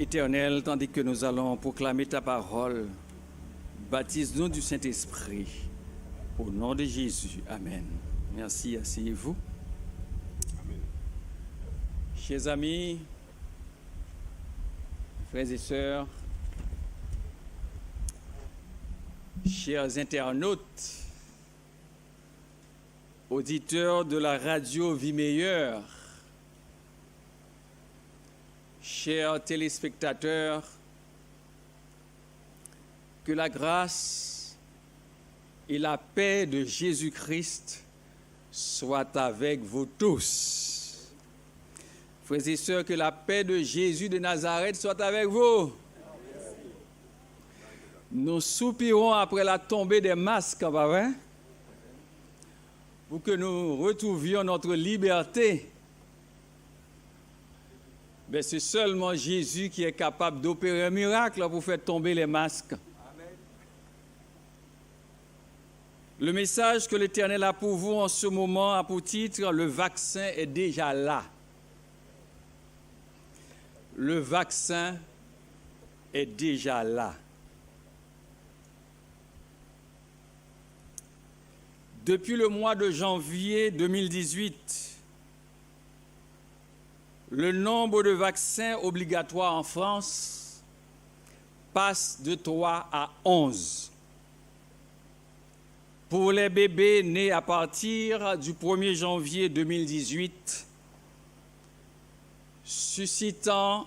Éternel, tandis que nous allons proclamer ta parole, baptise-nous du Saint-Esprit. Au nom de Jésus, Amen. Merci, asseyez-vous. Amen. Chers amis, frères et sœurs, chers internautes, auditeurs de la radio Vie Meilleure, chers téléspectateurs, que la grâce et la paix de Jésus-Christ soient avec vous tous. Frères et sœurs, que la paix de Jésus de Nazareth soit avec vous. Nous soupirons après la tombée des masques, pas vrai? Pour que nous retrouvions notre liberté. Mais c'est seulement Jésus qui est capable d'opérer un miracle pour faire tomber les masques. Amen. Le message que l'Éternel a pour vous en ce moment a pour titre « Le vaccin est déjà là ». Le vaccin est déjà là. Depuis le mois de janvier 2018, le nombre de vaccins obligatoires en France passe de 3 à 11. Pour les bébés nés à partir du 1er janvier 2018, suscitant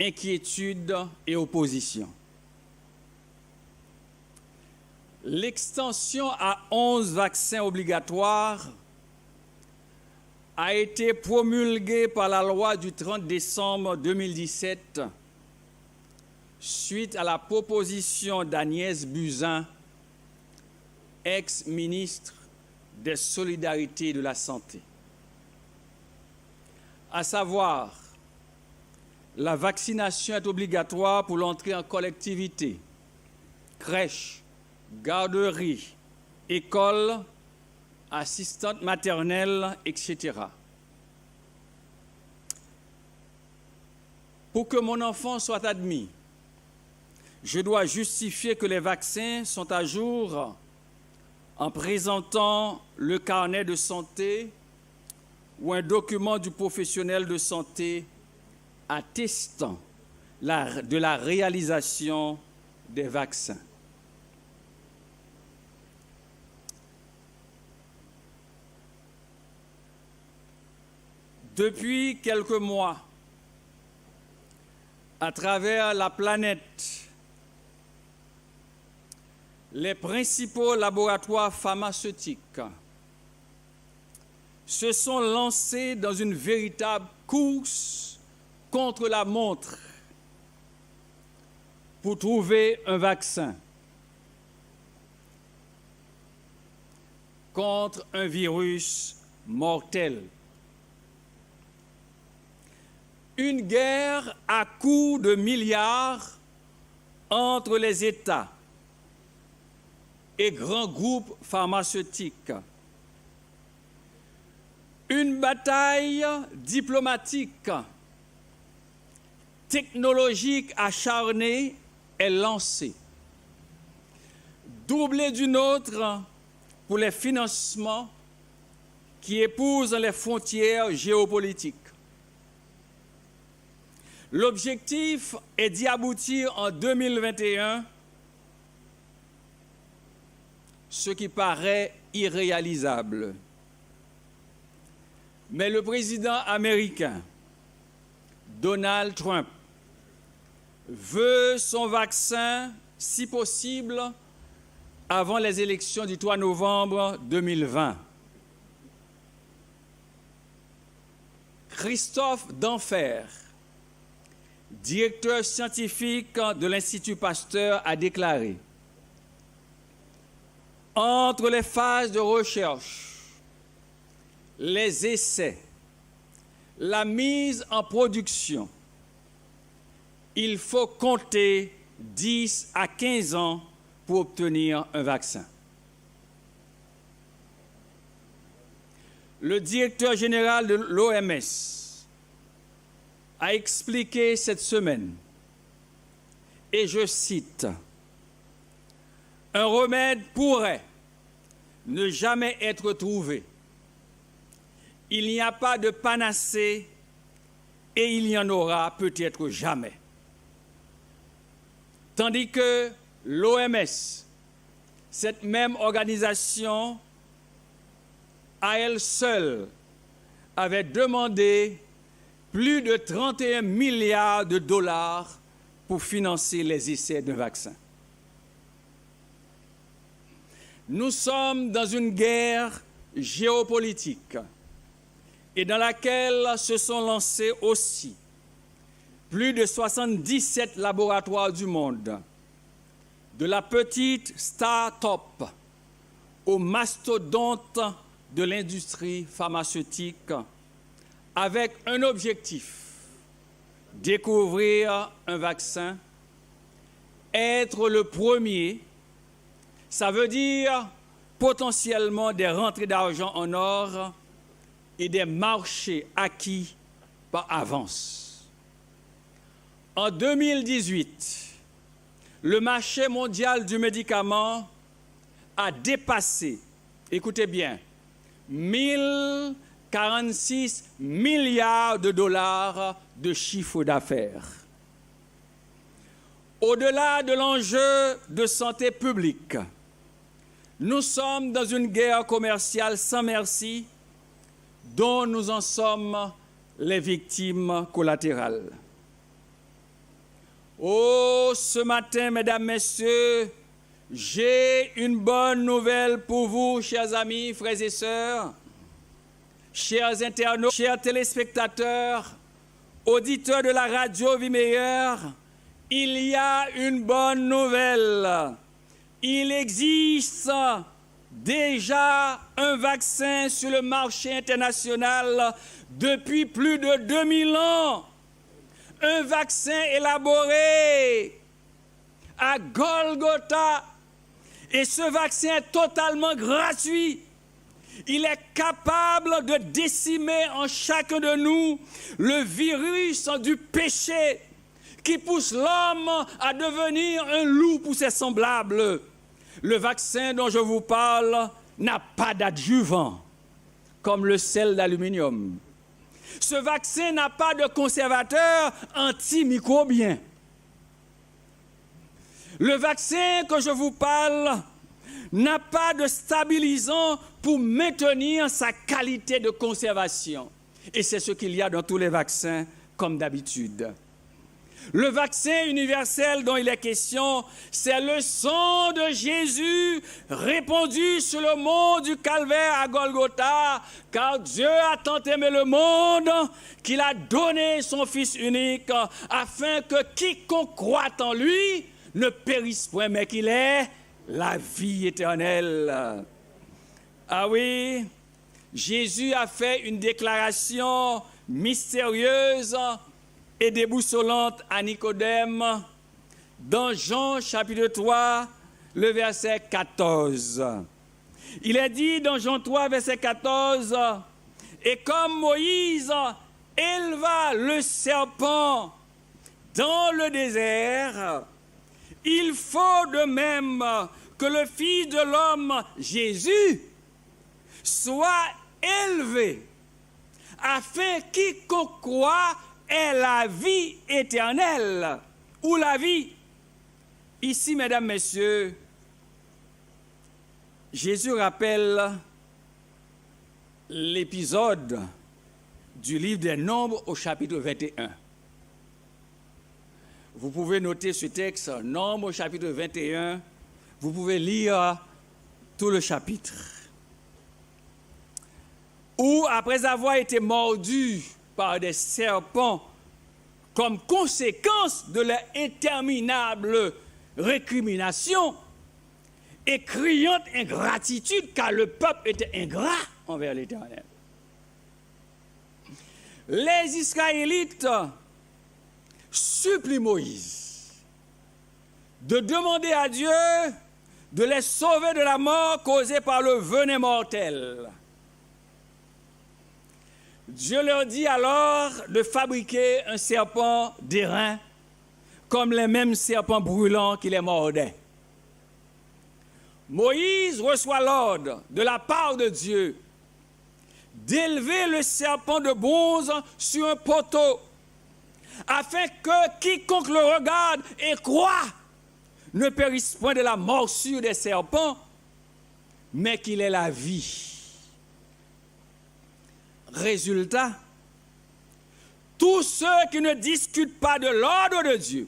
inquiétude et opposition. L'extension à 11 vaccins obligatoires a été promulguée par la loi du 30 décembre 2017 suite à la proposition d'Agnès Buzyn, ex-ministre des Solidarités et de la Santé. À savoir, la vaccination est obligatoire pour l'entrée en collectivité, crèche, garderie, école, assistante maternelle, etc. Pour que mon enfant soit admis, je dois justifier que les vaccins sont à jour en présentant le carnet de santé ou un document du professionnel de santé attestant de la réalisation des vaccins. Depuis quelques mois, à travers la planète, les principaux laboratoires pharmaceutiques se sont lancés dans une véritable course contre la montre pour trouver un vaccin contre un virus mortel. Une guerre à coups de milliards entre les États et grands groupes pharmaceutiques. Une bataille diplomatique, technologique acharnée est lancée, doublée d'une autre pour les financements qui épousent les frontières géopolitiques. L'objectif est d'y aboutir en 2021, ce qui paraît irréalisable. Mais le président américain, Donald Trump, veut son vaccin, si possible, avant les élections du 3 novembre 2020. Christophe Denfer, directeur scientifique de l'Institut Pasteur, a déclaré « Entre les phases de recherche, les essais, la mise en production, il faut compter 10 à 15 ans pour obtenir un vaccin. » Le directeur général de l'OMS a expliqué cette semaine et je cite, « Un remède pourrait ne jamais être trouvé. Il n'y a pas de panacée et il n'y en aura peut-être jamais. » Tandis que l'OMS, cette même organisation, à elle seule, avait demandé plus de 31 milliards de dollars pour financer les essais d'un vaccin. Nous sommes dans une guerre géopolitique et dans laquelle se sont lancés aussi plus de 77 laboratoires du monde, de la petite start-up au mastodonte de l'industrie pharmaceutique, avec un objectif, découvrir un vaccin, être le premier. Ça veut dire potentiellement des rentrées d'argent en or et des marchés acquis par avance. En 2018, le marché mondial du médicament a dépassé, écoutez bien, 1046 milliards de dollars de chiffre d'affaires. Au-delà de l'enjeu de santé publique, nous sommes dans une guerre commerciale sans merci dont nous en sommes les victimes collatérales. Oh, ce matin, mesdames, messieurs, j'ai une bonne nouvelle pour vous, chers amis, frères et sœurs, chers internautes, chers téléspectateurs, auditeurs de la radio Vie Meilleure. Il y a une bonne nouvelle. Il existe déjà un vaccin sur le marché international depuis plus de 2000 ans. Un vaccin élaboré à Golgotha. Et ce vaccin est totalement gratuit. Il est capable de décimer en chacun de nous le virus du péché qui pousse l'homme à devenir un loup pour ses semblables. Le vaccin dont je vous parle n'a pas d'adjuvant, comme le sel d'aluminium. Ce vaccin n'a pas de conservateur antimicrobien. Le vaccin que je vous parle n'a pas de stabilisant pour maintenir sa qualité de conservation. Et c'est ce qu'il y a dans tous les vaccins, comme d'habitude. Le vaccin universel dont il est question, c'est le sang de Jésus répandu sur le mont du Calvaire à Golgotha, car Dieu a tant aimé le monde qu'il a donné son Fils unique, afin que quiconque croit en lui ne périsse point, mais qu'il ait la vie éternelle. Ah oui, Jésus a fait une déclaration mystérieuse et déboussolante à Nicodème dans Jean chapitre 3, le verset 14. Il est dit dans Jean 3, verset 14, « Et comme Moïse éleva le serpent dans le désert, il faut de même que le Fils de l'homme, Jésus, soit élevé, afin quiconque croit ait la vie éternelle, ou la vie. » Ici, mesdames, messieurs, Jésus rappelle l'épisode du livre des Nombres au chapitre 21. Vous pouvez noter ce texte, Nombres au chapitre 21, vous pouvez lire tout le chapitre. Où, après avoir été mordu par des serpents comme conséquence de leur interminable récrimination et criante ingratitude, car le peuple était ingrat envers l'Éternel. Les Israélites supplient Moïse de demander à Dieu de les sauver de la mort causée par le venin mortel. Dieu leur dit alors de fabriquer un serpent d'airain comme les mêmes serpents brûlants qui les mordaient. Moïse reçoit l'ordre de la part de Dieu d'élever le serpent de bronze sur un poteau, afin que quiconque le regarde et croit ne périsse point de la morsure des serpents, mais qu'il ait la vie. Résultat, tous ceux qui ne discutent pas de l'ordre de Dieu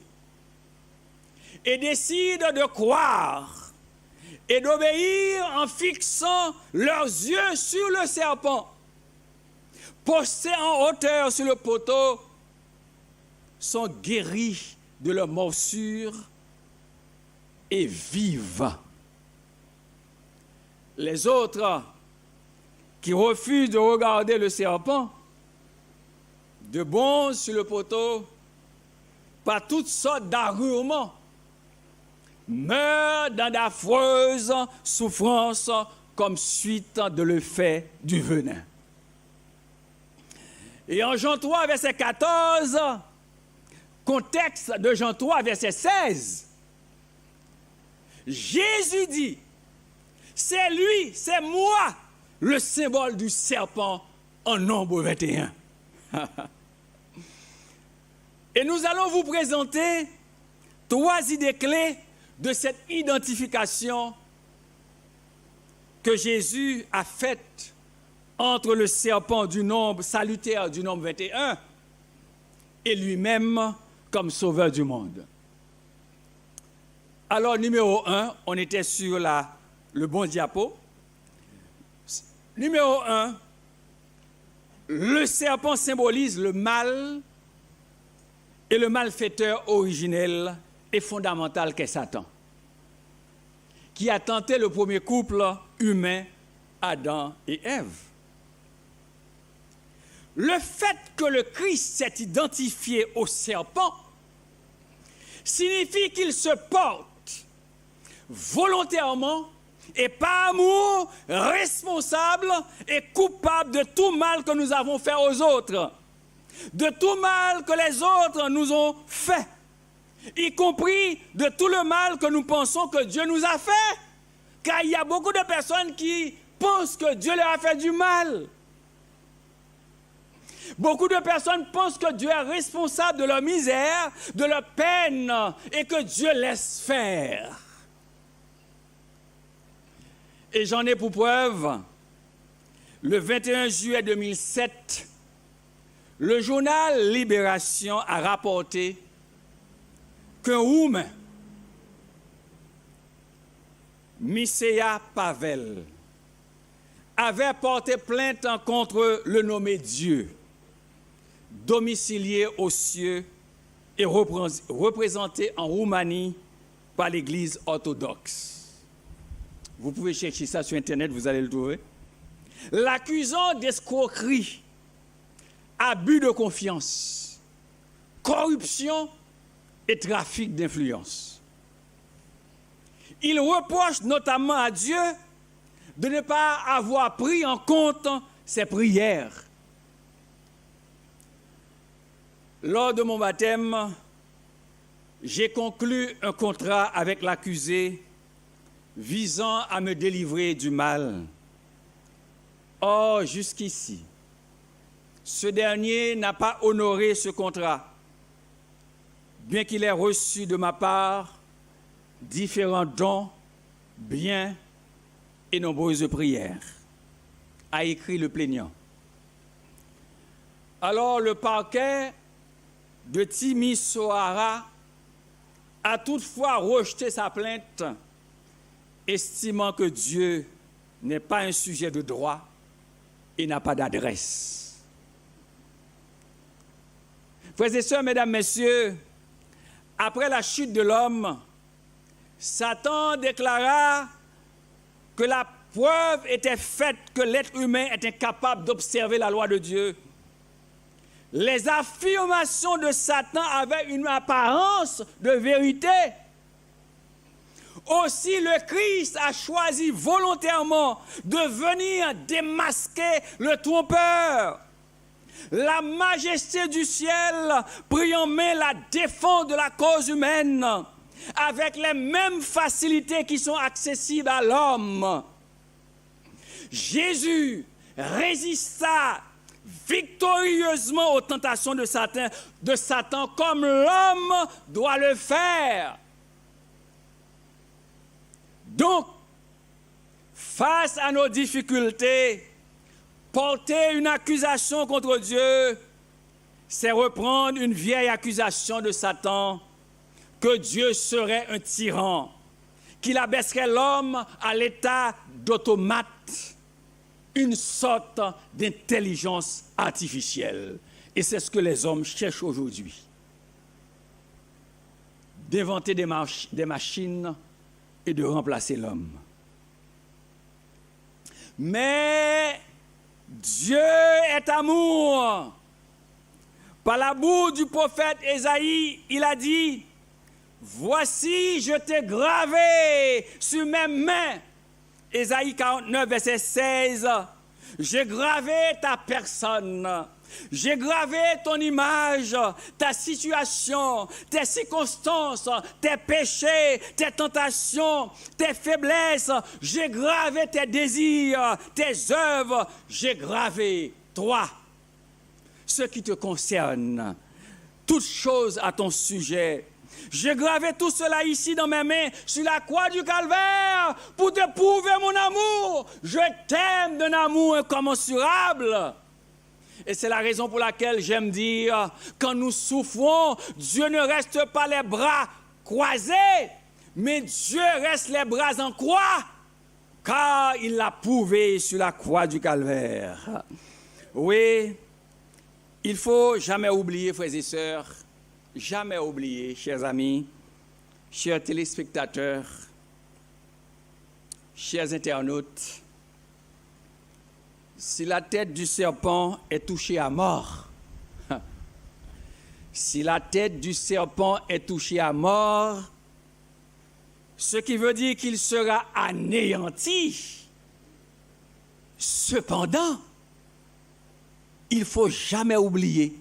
et décident de croire et d'obéir en fixant leurs yeux sur le serpent, posté en hauteur sur le poteau, sont guéris de leur morsure et vivent. Les autres qui refusent de regarder le serpent, de bronze sur le poteau, par toutes sortes d'arguments, meurent dans d'affreuses souffrances comme suite de l'effet du venin. Et en Jean 3, verset 14, contexte de Jean 3, verset 16, Jésus dit, c'est lui, c'est moi, le symbole du serpent en Nombre 21. Et nous allons vous présenter 3 idées clés de cette identification que Jésus a faite entre le serpent du nombre salutaire du Nombre 21 et lui-même comme sauveur du monde. Alors, numéro 1, on était sur le bon diapo. Numéro 1, le serpent symbolise le mal et le malfaiteur originel et fondamental qu'est Satan, qui a tenté le premier couple humain, Adam et Ève. Le fait que le Christ s'est identifié au serpent signifie qu'il se porte volontairement et par amour responsable et coupable de tout mal que nous avons fait aux autres, de tout mal que les autres nous ont fait, y compris de tout le mal que nous pensons que Dieu nous a fait, car il y a beaucoup de personnes qui pensent que Dieu leur a fait du mal. Beaucoup de personnes pensent que Dieu est responsable de leur misère, de leur peine, et que Dieu laisse faire. Et j'en ai pour preuve, le 21 juillet 2007, le journal Libération a rapporté qu'un Roumain, Mircea Pavel, avait porté plainte contre le nommé Dieu, domicilié aux cieux et représenté en Roumanie par l'Église orthodoxe. Vous pouvez chercher ça sur Internet, vous allez le trouver. L'accusant d'escroquerie, abus de confiance, corruption et trafic d'influence. Il reproche notamment à Dieu de ne pas avoir pris en compte ses prières. Lors de mon baptême, j'ai conclu un contrat avec l'accusé visant à me délivrer du mal. Or, jusqu'ici, ce dernier n'a pas honoré ce contrat, bien qu'il ait reçu de ma part différents dons, biens et nombreuses prières, a écrit le plaignant. Alors, le parquet de Timișoara a toutefois rejeté sa plainte, estimant que Dieu n'est pas un sujet de droit et n'a pas d'adresse. Frères et sœurs, mesdames, messieurs, après la chute de l'homme, Satan déclara que la preuve était faite que l'être humain est incapable d'observer la loi de Dieu. Les affirmations de Satan avaient une apparence de vérité. Aussi, le Christ a choisi volontairement de venir démasquer le trompeur, La majesté du ciel prit en main la défense de la cause humaine avec les mêmes facilités qui sont accessibles à l'homme. Jésus résista victorieusement aux tentations de Satan comme l'homme doit le faire. Donc, face à nos difficultés, porter une accusation contre Dieu, c'est reprendre une vieille accusation de Satan, que Dieu serait un tyran, qu'il abaisserait l'homme à l'état d'automate, une sorte d'intelligence artificielle. Et c'est ce que les hommes cherchent aujourd'hui. D'inventer des machines et de remplacer l'homme. Mais Dieu est amour. Par la bouche du prophète Ésaïe, il a dit, « Voici, je t'ai gravé sur mes mains. » Ésaïe 49, verset 16. « J'ai gravé ta personne. J'ai gravé ton image, ta situation, tes circonstances, tes péchés, tes tentations, tes faiblesses. J'ai gravé tes désirs, tes œuvres. J'ai gravé toi. Ce qui te concerne, toutes choses à ton sujet. J'ai gravé tout cela ici dans mes mains, sur la croix du calvaire, pour te prouver mon amour. Je t'aime d'un amour incommensurable. » Et c'est la raison pour laquelle j'aime dire, quand nous souffrons, Dieu ne reste pas les bras croisés, mais Dieu reste les bras en croix, car il l'a prouvé sur la croix du calvaire. Oui, il faut jamais oublier, frères et sœurs, jamais oublier, chers amis, chers téléspectateurs, chers internautes, si la tête du serpent est touchée à mort, si la tête du serpent est touchée à mort, ce qui veut dire qu'il sera anéanti. Cependant, il ne faut jamais oublier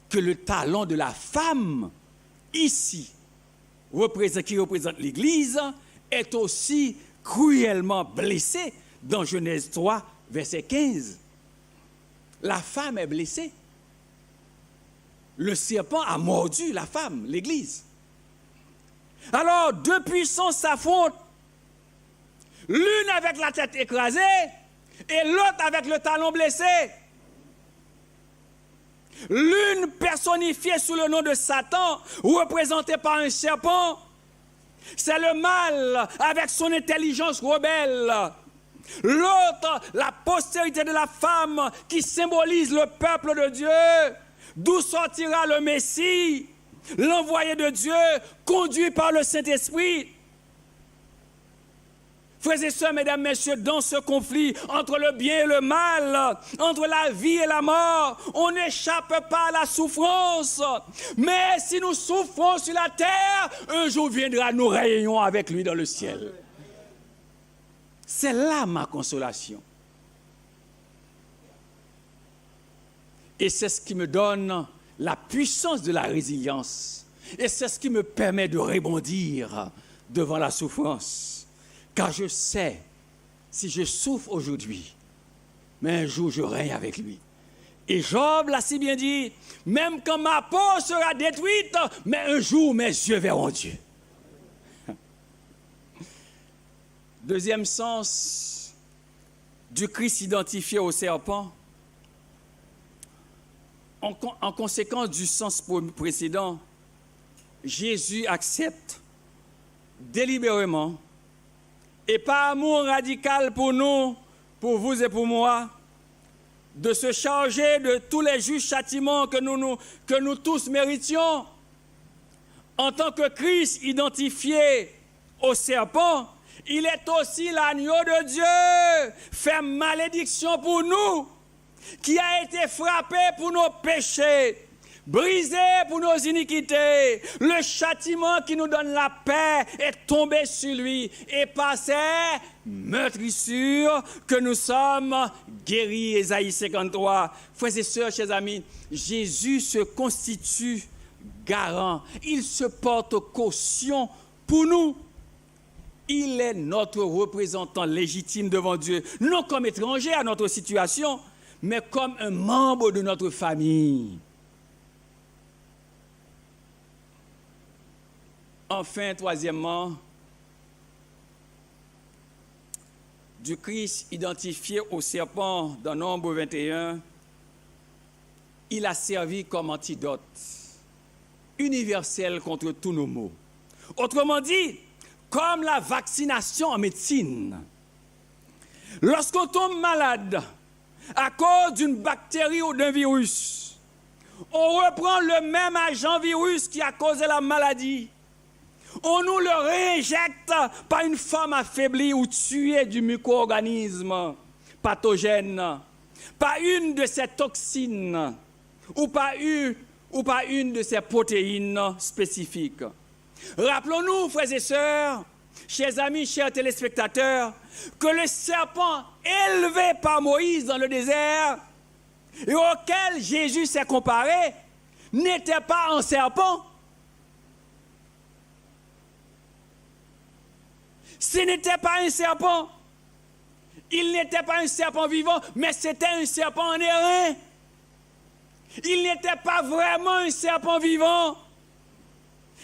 que le talon de la femme, ici, qui représente l'Église, est aussi cruellement blessé dans Genèse 3, verset 15. La femme est blessée. Le serpent a mordu la femme, l'Église. Alors, deux puissances s'affrontent. L'une avec la tête écrasée et l'autre avec le talon blessé. L'une personnifiée sous le nom de Satan, représentée par un serpent. C'est le mal avec son intelligence rebelle. L'autre, la postérité de la femme qui symbolise le peuple de Dieu, d'où sortira le Messie, l'envoyé de Dieu, conduit par le Saint-Esprit. Frères et sœurs, mesdames, messieurs, dans ce conflit entre le bien et le mal, entre la vie et la mort, on n'échappe pas à la souffrance. Mais si nous souffrons sur la terre, un jour viendra, nous réunions avec lui dans le ciel. C'est là ma consolation. Et c'est ce qui me donne la puissance de la résilience. Et c'est ce qui me permet de rebondir devant la souffrance. Car je sais, si je souffre aujourd'hui, mais un jour je règne avec lui. Et Job l'a si bien dit, même quand ma peau sera détruite, mais un jour mes yeux verront Dieu. Deuxième sens du Christ identifié au serpent, en conséquence du sens précédent, Jésus accepte délibérément et par amour radical pour nous, pour vous et pour moi, de se charger de tous les justes châtiments que nous tous méritions. En tant que Christ identifié au serpent, il est aussi l'agneau de Dieu, fait malédiction pour nous, qui a été frappé pour nos péchés, Brisé pour nos iniquités, le châtiment qui nous donne la paix est tombé sur lui, et par ses meurtrissures que nous sommes guéris. Ésaïe 53. Frères et sœurs, chers amis, Jésus se constitue garant, il se porte caution pour nous. Il est notre représentant légitime devant Dieu, non comme étranger à notre situation, mais comme un membre de notre famille. Enfin, troisièmement, du Christ identifié au serpent dans Nombre 21, il a servi comme antidote universel contre tous nos maux. Autrement dit, comme la vaccination en médecine. Lorsqu'on tombe malade à cause d'une bactérie ou d'un virus, on reprend le même agent virus qui a causé la maladie. On nous le réinjecte par une forme affaiblie ou tuée du micro-organisme pathogène, par une de ses toxines ou par une de ses protéines spécifiques. Rappelons-nous, frères et sœurs, chers amis, chers téléspectateurs, que le serpent élevé par Moïse dans le désert et auquel Jésus s'est comparé n'était pas un serpent. Ce n'était pas un serpent. Il n'était pas un serpent vivant, mais c'était un serpent en airain. Il n'était pas vraiment un serpent vivant.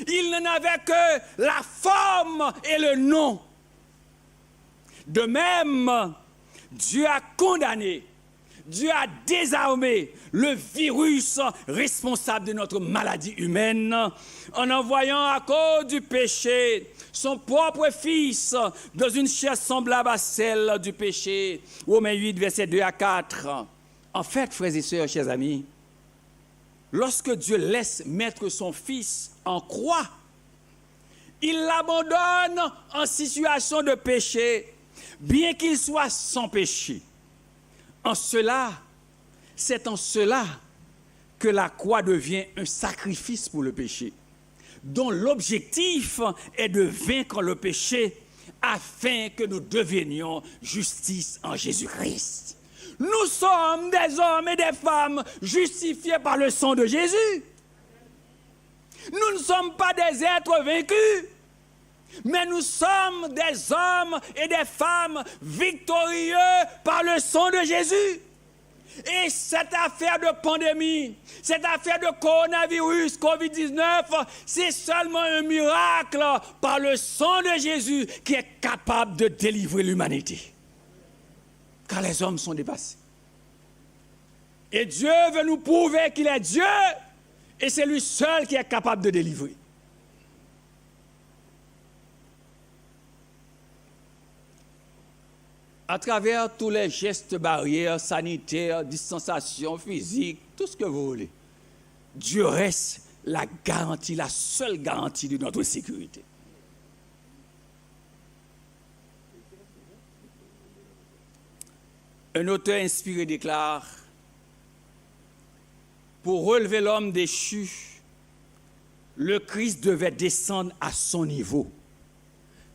Il n'en avait que la forme et le nom. De même, Dieu a condamné, Dieu a désarmé le virus responsable de notre maladie humaine en envoyant à cause du péché son propre Fils dans une chair semblable à celle du péché. Romains 8, versets 2 à 4. En fait, frères et sœurs, chers amis, lorsque Dieu laisse mettre son Fils en croix, il l'abandonne en situation de péché, bien qu'il soit sans péché. C'est en cela que la croix devient un sacrifice pour le péché, dont l'objectif est de vaincre le péché afin que nous devenions justice en Jésus-Christ. Nous sommes des hommes et des femmes justifiés par le sang de Jésus. Nous ne sommes pas des êtres vaincus, mais nous sommes des hommes et des femmes victorieux par le sang de Jésus. Et cette affaire de pandémie, cette affaire de coronavirus, Covid-19, c'est seulement un miracle par le sang de Jésus qui est capable de délivrer l'humanité. Car les hommes sont dépassés. Et Dieu veut nous prouver qu'il est Dieu et c'est lui seul qui est capable de délivrer. À travers tous les gestes barrières sanitaires, distanciation physique, tout ce que vous voulez, Dieu reste la garantie, la seule garantie de notre sécurité. Un auteur inspiré déclare: pour relever l'homme déchu, le Christ devait descendre à son niveau.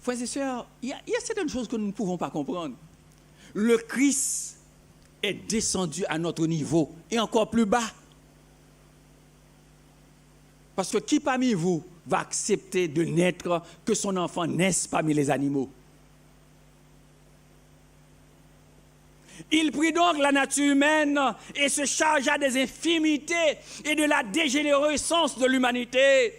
Frères et sœurs, il y a certaines choses que nous ne pouvons pas comprendre. Le Christ est descendu à notre niveau et encore plus bas. Parce que qui parmi vous va accepter de naître, que son enfant naisse parmi les animaux? Il prit donc la nature humaine et se chargea des infimités et de la dégénérescence de l'humanité.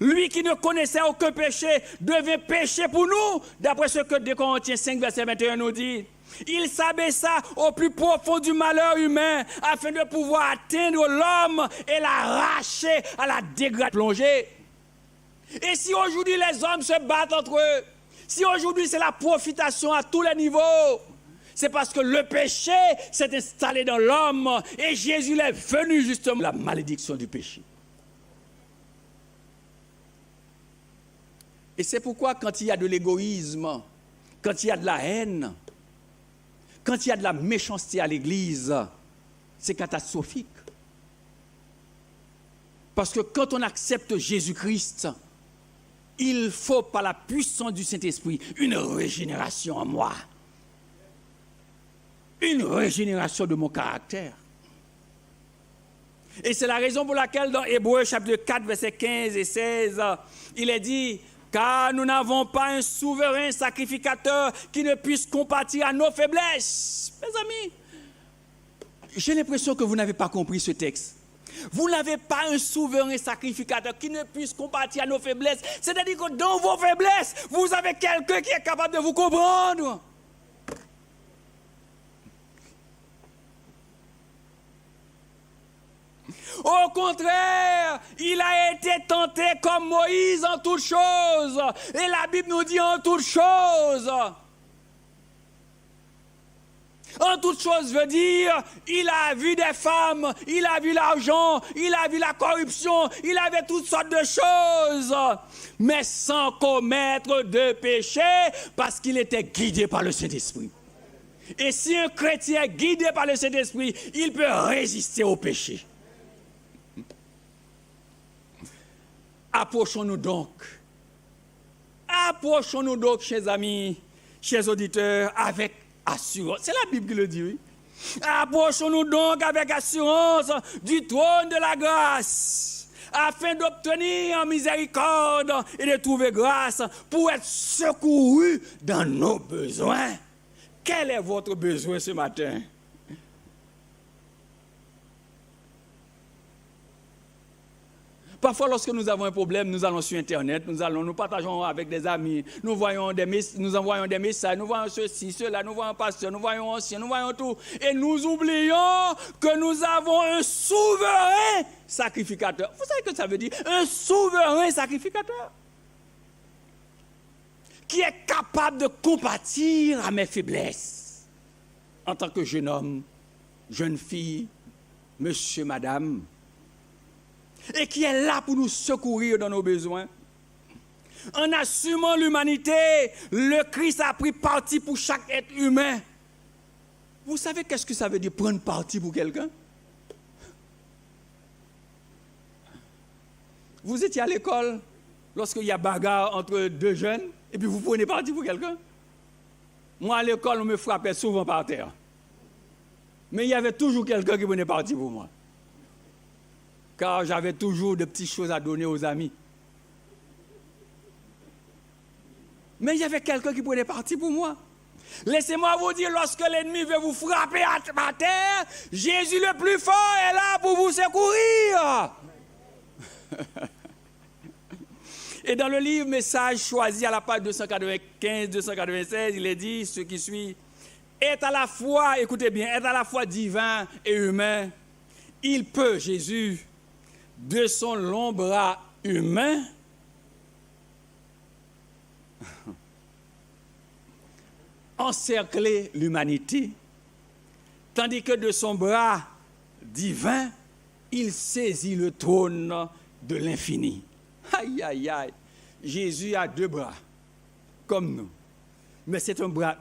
Lui qui ne connaissait aucun péché devint péché pour nous, d'après ce que 2 Corinthiens 5, verset 21 nous dit. Il s'abaissa au plus profond du malheur humain afin de pouvoir atteindre l'homme et l'arracher à la dégradation plongée. Et si aujourd'hui les hommes se battent entre eux, si aujourd'hui c'est la profitation à tous les niveaux, c'est parce que le péché s'est installé dans l'homme et Jésus est venu justement la malédiction du péché. Et c'est pourquoi quand il y a de l'égoïsme, quand il y a de la haine, quand il y a de la méchanceté à l'église, c'est catastrophique. Parce que quand on accepte Jésus-Christ, il faut, par la puissance du Saint-Esprit, une régénération en moi. Une régénération de mon caractère. Et c'est la raison pour laquelle dans Hébreux chapitre 4, versets 15 et 16, il est dit, car nous n'avons pas un souverain sacrificateur qui ne puisse compatir à nos faiblesses. Mes amis, j'ai l'impression que vous n'avez pas compris ce texte. Vous n'avez pas un souverain sacrificateur qui ne puisse compatir à nos faiblesses. C'est-à-dire que dans vos faiblesses, vous avez quelqu'un qui est capable de vous comprendre. Au contraire, il a été tenté comme Moïse en toutes choses. Et la Bible nous dit en toutes choses. En toutes choses veut dire, il a vu des femmes, il a vu l'argent, il a vu la corruption, il avait toutes sortes de choses, mais sans commettre de péché, parce qu'il était guidé par le Saint-Esprit. Et si un chrétien est guidé par le Saint-Esprit, il peut résister au péché. Approchons-nous donc, chers amis, chers auditeurs, avec assurance. C'est la Bible qui le dit, oui. Approchons-nous donc avec assurance du trône de la grâce, afin d'obtenir miséricorde et de trouver grâce pour être secourus dans nos besoins. Quel est votre besoin ce matin? Parfois, lorsque nous avons un problème, nous allons sur Internet, nous partageons avec des amis, nous envoyons des messages, nous voyons ceci, cela, nous voyons pasteur, nous voyons ancien, nous voyons tout. Et nous oublions que nous avons un souverain sacrificateur. Vous savez ce que ça veut dire? Un souverain sacrificateur qui est capable de compatir à mes faiblesses. En tant que jeune homme, jeune fille, monsieur, madame, et qui est là pour nous secourir dans nos besoins. En assumant l'humanité, le Christ a pris parti pour chaque être humain. Vous savez qu'est-ce que ça veut dire prendre parti pour quelqu'un? Vous étiez à l'école lorsqu'il y a bagarre entre deux jeunes et puis vous prenez parti pour quelqu'un? Moi à l'école, on me frappait souvent par terre. Mais il y avait toujours quelqu'un qui prenait parti pour moi. Car j'avais toujours de petites choses à donner aux amis. Mais il y avait quelqu'un qui prenait parti pour moi. Laissez-moi vous dire, lorsque l'ennemi veut vous frapper à terre, Jésus le plus fort est là pour vous secourir. Et dans le livre Message choisi à la page 295-296, il est dit, ce qui suit, est à la fois, écoutez bien, est à la fois divin et humain. Il peut, Jésus, de son long bras humain, encercler l'humanité, tandis que de son bras divin, il saisit le trône de l'infini. Aïe, aïe, aïe. Jésus a deux bras, comme nous. Mais c'est un bras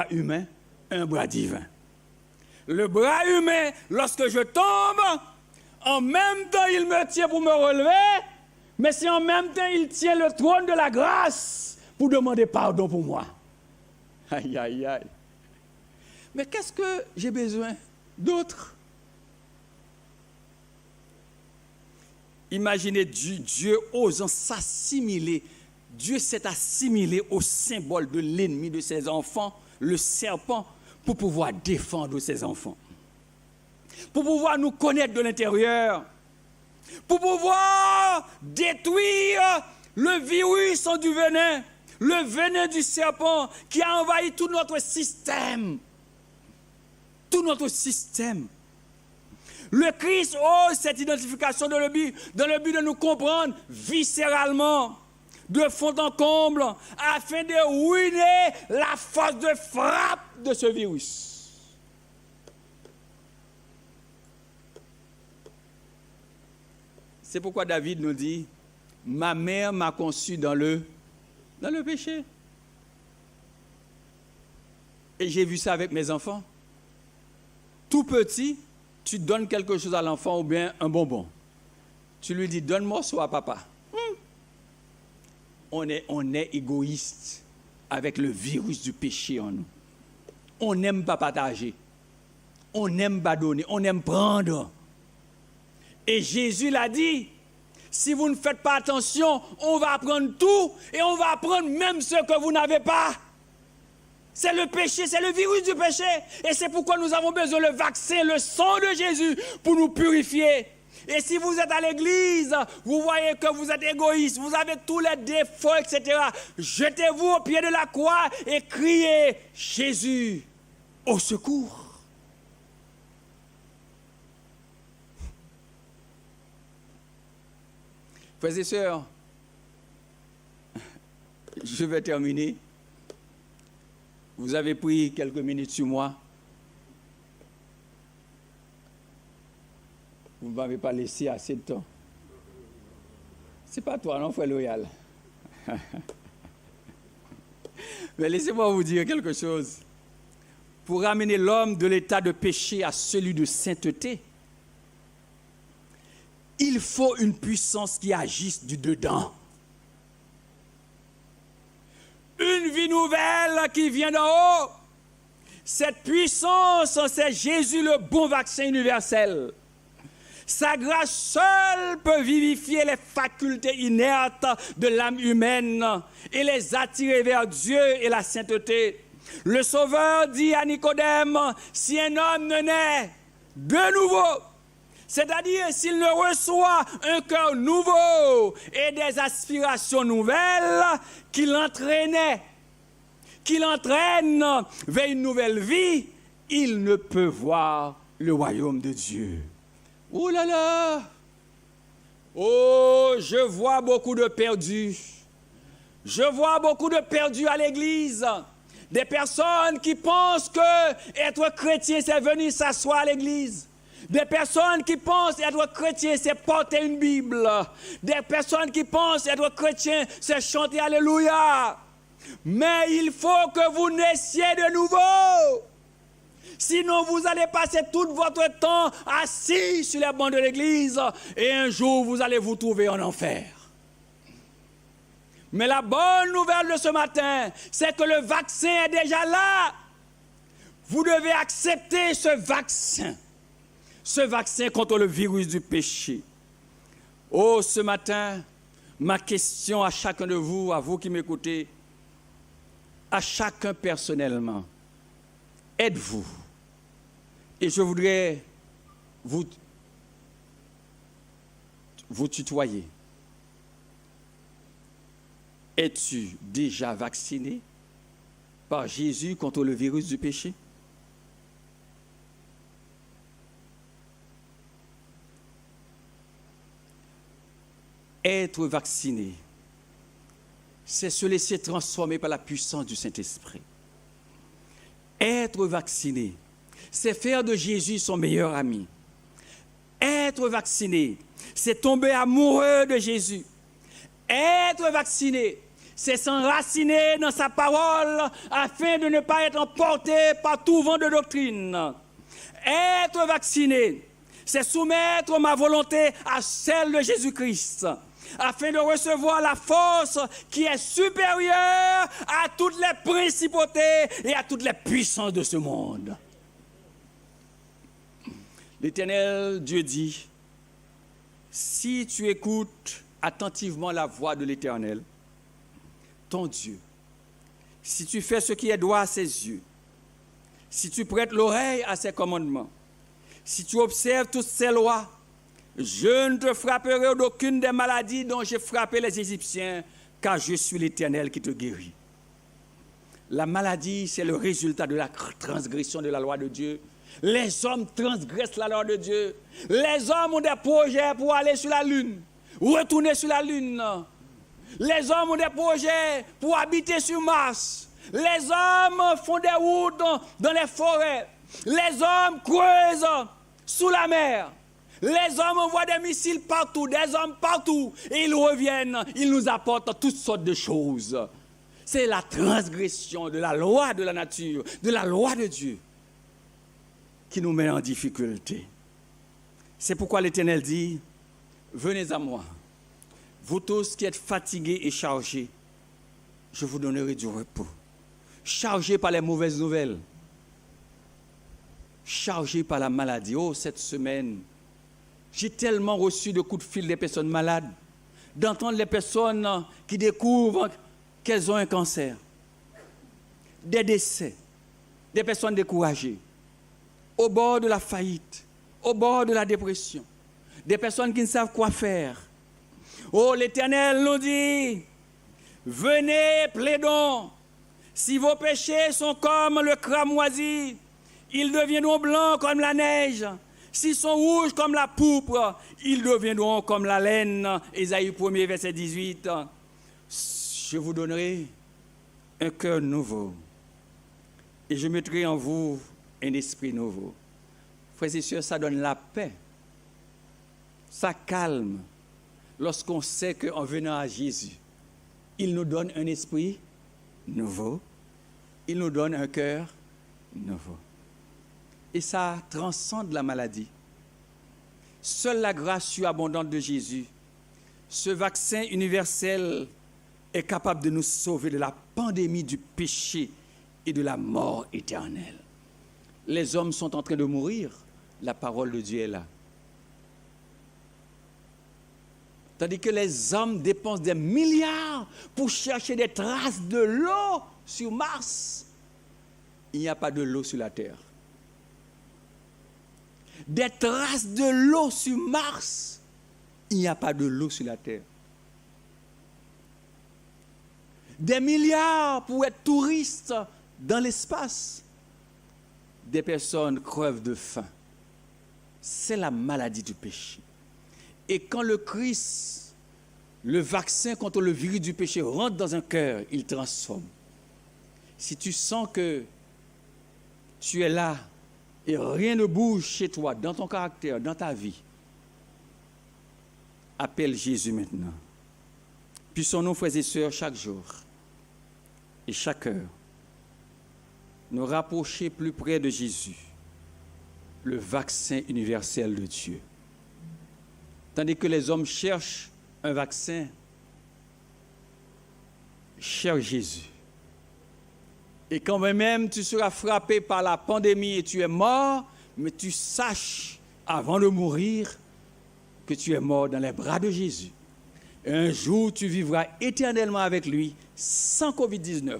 humain, un bras divin. Le bras humain, lorsque je tombe, en même temps, il me tient pour me relever, mais c'est en même temps, il tient le trône de la grâce pour demander pardon pour moi. Aïe, aïe, aïe. Mais qu'est-ce que j'ai besoin d'autre? Imaginez Dieu osant s'assimiler. Dieu s'est assimilé au symbole de l'ennemi de ses enfants, le serpent, pour pouvoir défendre ses enfants. Pour pouvoir nous connaître de l'intérieur, pour pouvoir détruire le virus du venin, le venin du serpent qui a envahi tout notre système. Tout notre système. Le Christ ose cette identification dans le but de nous comprendre viscéralement, de fond en comble, afin de ruiner la force de frappe de ce virus. C'est pourquoi David nous dit, ma mère m'a conçu dans le péché. Et j'ai vu ça avec mes enfants. Tout petit, tu donnes quelque chose à l'enfant ou bien un bonbon. Tu lui dis, donne-moi ça à papa. On est égoïste avec le virus du péché en nous. On n'aime pas partager. On n'aime pas donner. On aime prendre. Et Jésus l'a dit, si vous ne faites pas attention, on va prendre tout et on va prendre même ce que vous n'avez pas. C'est le péché, c'est le virus du péché. Et c'est pourquoi nous avons besoin du vaccin, le sang de Jésus, pour nous purifier. Et si vous êtes à l'église, vous voyez que vous êtes égoïste, vous avez tous les défauts, etc. Jetez-vous au pied de la croix et criez « Jésus, au secours !» Frères et sœurs, je vais terminer. Vous avez pris quelques minutes sur moi. Vous ne m'avez pas laissé assez de temps. Ce n'est pas toi, non, frère Loyal. Mais laissez-moi vous dire quelque chose. Pour ramener l'homme de l'état de péché à celui de sainteté, il faut une puissance qui agisse du dedans. Une vie nouvelle qui vient d'en haut. Cette puissance, c'est Jésus, le bon vaccin universel. Sa grâce seule peut vivifier les facultés inertes de l'âme humaine et les attirer vers Dieu et la sainteté. Le Sauveur dit à Nicodème, si un homme ne naît de nouveau, c'est-à-dire s'il ne reçoit un cœur nouveau et des aspirations nouvelles qui l'entraînent vers une nouvelle vie, il ne peut voir le royaume de Dieu. Oh là là! Oh, je vois beaucoup de perdus. Je vois beaucoup de perdus à l'église. Des personnes qui pensent que être chrétien, c'est venir s'asseoir à l'église. Des personnes qui pensent être chrétien, c'est porter une Bible. Des personnes qui pensent être chrétien, c'est chanter Alléluia. Mais il faut que vous naissiez de nouveau. Sinon, vous allez passer tout votre temps assis sur les bancs de l'église et un jour, vous allez vous trouver en enfer. Mais la bonne nouvelle de ce matin, c'est que le vaccin est déjà là. Vous devez accepter ce vaccin contre le virus du péché. Oh, ce matin, ma question à chacun de vous, à vous qui m'écoutez, à chacun personnellement, êtes-vous? Et je voudrais vous tutoyer. Es-tu déjà vacciné par Jésus contre le virus du péché? Être vacciné, c'est se laisser transformer par la puissance du Saint-Esprit. Être vacciné, c'est faire de Jésus son meilleur ami. Être vacciné, c'est tomber amoureux de Jésus. Être vacciné, c'est s'enraciner dans sa parole afin de ne pas être emporté par tout vent de doctrine. Être vacciné, c'est soumettre ma volonté à celle de Jésus-Christ afin de recevoir la force qui est supérieure à toutes les principautés et à toutes les puissances de ce monde. L'Éternel Dieu dit, si tu écoutes attentivement la voix de l'Éternel, ton Dieu, si tu fais ce qui est droit à ses yeux, si tu prêtes l'oreille à ses commandements, si tu observes toutes ses lois, je ne te frapperai d'aucune des maladies dont j'ai frappé les Égyptiens, car je suis l'Éternel qui te guérit. La maladie, c'est le résultat de la transgression de la loi de Dieu. Les hommes transgressent la loi de Dieu. Les hommes ont des projets pour aller sur la lune, retourner sur la lune. Les hommes ont des projets pour habiter sur Mars. Les hommes font des routes dans les forêts. Les hommes creusent sous la mer. Les hommes envoient des missiles partout, des hommes partout. Et ils reviennent, ils nous apportent toutes sortes de choses. C'est la transgression de la loi de la nature, de la loi de Dieu, qui nous met en difficulté. C'est pourquoi l'Éternel dit, venez à moi. Vous tous qui êtes fatigués et chargés, je vous donnerai du repos. Chargés par les mauvaises nouvelles, chargés par la maladie. Oh, cette semaine, j'ai tellement reçu de coups de fil des personnes malades, d'entendre les personnes qui découvrent qu'elles ont un cancer, des décès, des personnes découragées, au bord de la faillite, au bord de la dépression, des personnes qui ne savent quoi faire. Oh, l'Éternel nous dit, venez, plaidons. Si vos péchés sont comme le cramoisi, ils deviendront blancs comme la neige. S'ils sont rouges comme la pourpre, ils deviendront comme la laine. Ésaïe 1er, verset 18. Je vous donnerai un cœur nouveau et je mettrai en vous un esprit nouveau. Frères et sœurs, ça donne la paix. Ça calme lorsqu'on sait qu'en venant à Jésus, il nous donne un esprit nouveau, il nous donne un cœur nouveau. Et ça transcende la maladie. Seule la grâce surabondante de Jésus, ce vaccin universel, est capable de nous sauver de la pandémie du péché et de la mort éternelle. Les hommes sont en train de mourir, la parole de Dieu est là. Tandis que les hommes dépensent des milliards pour chercher des traces de l'eau sur Mars. Il n'y a pas de l'eau sur la Terre. Des traces de l'eau sur Mars. Il n'y a pas de l'eau sur la Terre. Des milliards pour être touristes dans l'espace. Des personnes crevent de faim. C'est la maladie du péché. Et quand le Christ, le vaccin contre le virus du péché, rentre dans un cœur, il transforme. Si tu sens que tu es là et rien ne bouge chez toi, dans ton caractère, dans ta vie, appelle Jésus maintenant. Puissions-nous, frères et sœurs, chaque jour et chaque heure, nous rapprocher plus près de Jésus, le vaccin universel de Dieu. Tandis que les hommes cherchent un vaccin, cherche Jésus. Et quand même tu seras frappé par la pandémie et tu es mort, mais tu saches avant de mourir que tu es mort dans les bras de Jésus. Et un jour, tu vivras éternellement avec lui, sans Covid-19,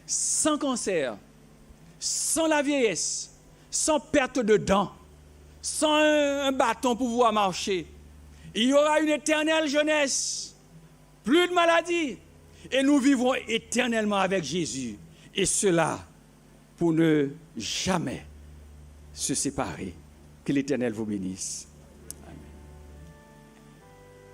sans cancer, sans la vieillesse, sans perte de dents, sans un bâton pour pouvoir marcher. Il y aura une éternelle jeunesse, plus de maladies, et nous vivrons éternellement avec Jésus. Et cela pour ne jamais se séparer. Que l'Éternel vous bénisse.